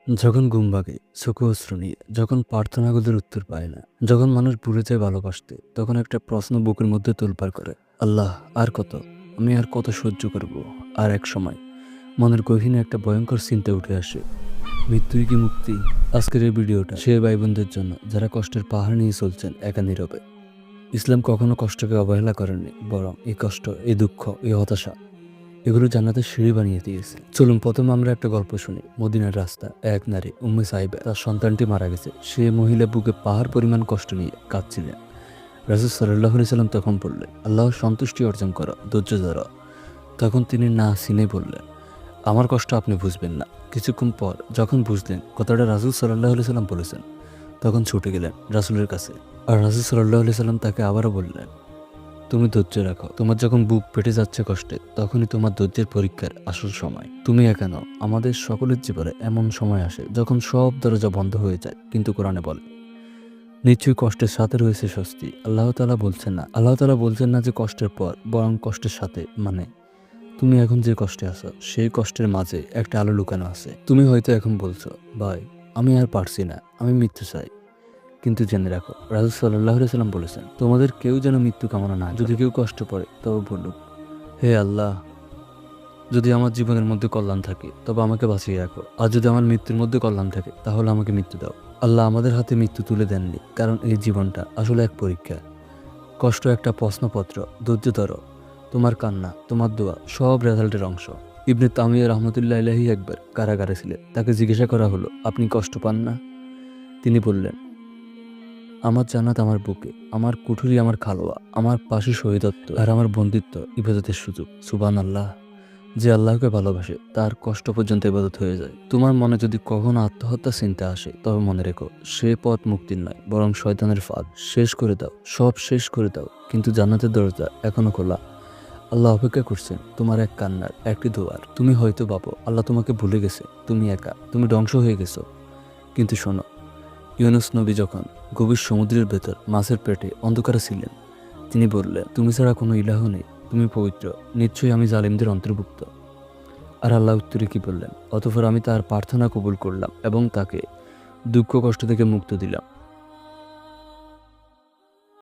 যখন ঘুম ভাঙে, চোখে অশ্রু নিয়ে, যখন প্রার্থনাগুলোর উত্তর পায় না, যখন মানুষ ভুলে যায় ভালোবাসতে, তখন একটা প্রশ্ন বুকের মধ্যে তোলপাড় করে, আল্লাহ আর কত, আমি আর কত সহ্য করব। আর এক সময় মনের গভীরে একটা ভয়ঙ্কর চিন্তা উঠে আসে, মৃত্যুই কি মুক্তি? আজকের এই ভিডিওটা সে ভাই বোনদের জন্য যারা কষ্টের পাহাড় নিয়ে চলছেন একা নীরবে। ইসলাম কখনো কষ্টকে অবহেলা করেনি, বরং এই কষ্ট, এই দুঃখ, এই হতাশা, এগুলো জান্নাতের সিঁড়ি বানিয়ে দিয়েছে। চলুন প্রথমে আমরা একটা গল্প শুনি। মদিনার রাস্তা, এক নারী উম্মে সাহিবা, তার সন্তানটি মারা গেছে। সে মহিলা বুকে পাহাড় পরিমাণ কষ্ট নিয়ে কাঁদছিলেন। রাসূল সাল্লাল্লাহু আলাইহি সাল্লাম তখন বললেন, আল্লাহর সন্তুষ্টি অর্জন করো, ধৈর্য ধরো। তখন তিনি না সিনে বললেন, আমার কষ্ট আপনি বুঝবেন না। কিছুক্ষণ পর যখন বুঝলেন কথাটা রাসূল সাল্লাল্লাহু আলাইহি সাল্লাম বলেছেন, তখন ছুটে গেলেন রাসূলের কাছে। আর রাসূল সাল্লাল্লাহু আলাইহি সাল্লাম তাকে আবারও বললেন, তুমি ধৈর্য রাখো। তোমার যখন বুক পেটে যাচ্ছে কষ্টে, তখনই তোমার ধৈর্যের পরীক্ষার আসল সময়। তুমি একা নও, আমাদের সকলের জীবনে এমন সময় আসে যখন সব দরজা বন্ধ হয়ে যায়, কিন্তু কোরআনে বলে, নিশ্চয়ই কষ্টের সাথে রয়েছে স্বস্তি। আল্লাহ তাআলা বলছেন না যে কষ্টের পর, বরং কষ্টের সাথে। মানে তুমি এখন যে কষ্টে আছো, সেই কষ্টের মাঝে একটা আলো লুকানো আছে। তুমি হয়তো এখন বলছো, ভাই আমি আর পারছি না, আমি মৃত্যু চাই। কিন্তু জেনে রাখো, রাসূল সাল্লাল্লাহু আলাইহি সাল্লাম বলেছেন, তোমাদের কেউ যেন মৃত্যু কামনা না করে। যদি কেউ কষ্ট পায় তবে বলুক, হে আল্লাহ, যদি আমার জীবনের মধ্যে কল্যাণ থাকে তবে আমাকে বাঁচিয়ে রাখো, আর যদি আমার মৃত্যুর মধ্যে কল্যাণ থাকে তাহলে আমাকে মৃত্যু দাও। আল্লাহ আমাদের হাতে মৃত্যু তুলে দেননি, কারণ এই জীবনটা আসলে এক পরীক্ষা। কষ্ট একটা প্রশ্নপত্র, ধৈর্য ধরো। তোমার কান্না, তোমার দোয়া সব রেজাল্টের অংশ। ইবনে তামিয়া রহমতুল্লাহ আলাইহি একবার কারাগারে ছিলেন। তাকে জিজ্ঞাসা করা হলো, আপনি কষ্ট পান না? তিনি বললেন, আমার জান্নাত আমার বুকে, আমার কুঠুরি আমার খালোয়া, আমার পাশে শহীদত্ব, আর আমার বন্দিত্ব ইবাদতের সুযোগ। সুবহানাল্লাহ। যে আল্লাহকে ভালোবাসে তার কষ্ট পর্যন্ত ইবাদত হয়ে যায়। তোমার মনে যদি কখনো আত্মহত্যা চিন্তা আসে, তবে মনে রেখো, সে পথ মুক্তির নয়, বরং শয়তানের ফাঁদ। শেষ করে দাও, সব শেষ করে দাও, কিন্তু জান্নাতের দরজা এখনো খোলা। আল্লাহ অপেক্ষা করছেন তোমার এক কান্নার, একটি দোয়ার। তুমি হয়তো ভাবো আল্লাহ তোমাকে ভুলে গেছে, তুমি একা, তুমি ধ্বংস হয়ে গেছো। কিন্তু শোনো, ইউনুস নবী যখন গভীর সমুদ্রের ভেতর মাছের পেটে অন্ধকারে ছিলেন, তিনি বললেন, তুমি ছাড়া কোনো ইলাহ নেই, তুমি পবিত্র, নিশ্চয়ই আমি জালিমদের অন্তর্ভুক্ত। আর আল্লাহ উত্তরে কি বললেন, অতঃপর আমি তার প্রার্থনা কবুল করলাম এবং তাকে দুঃখ কষ্ট থেকে মুক্ত দিলাম।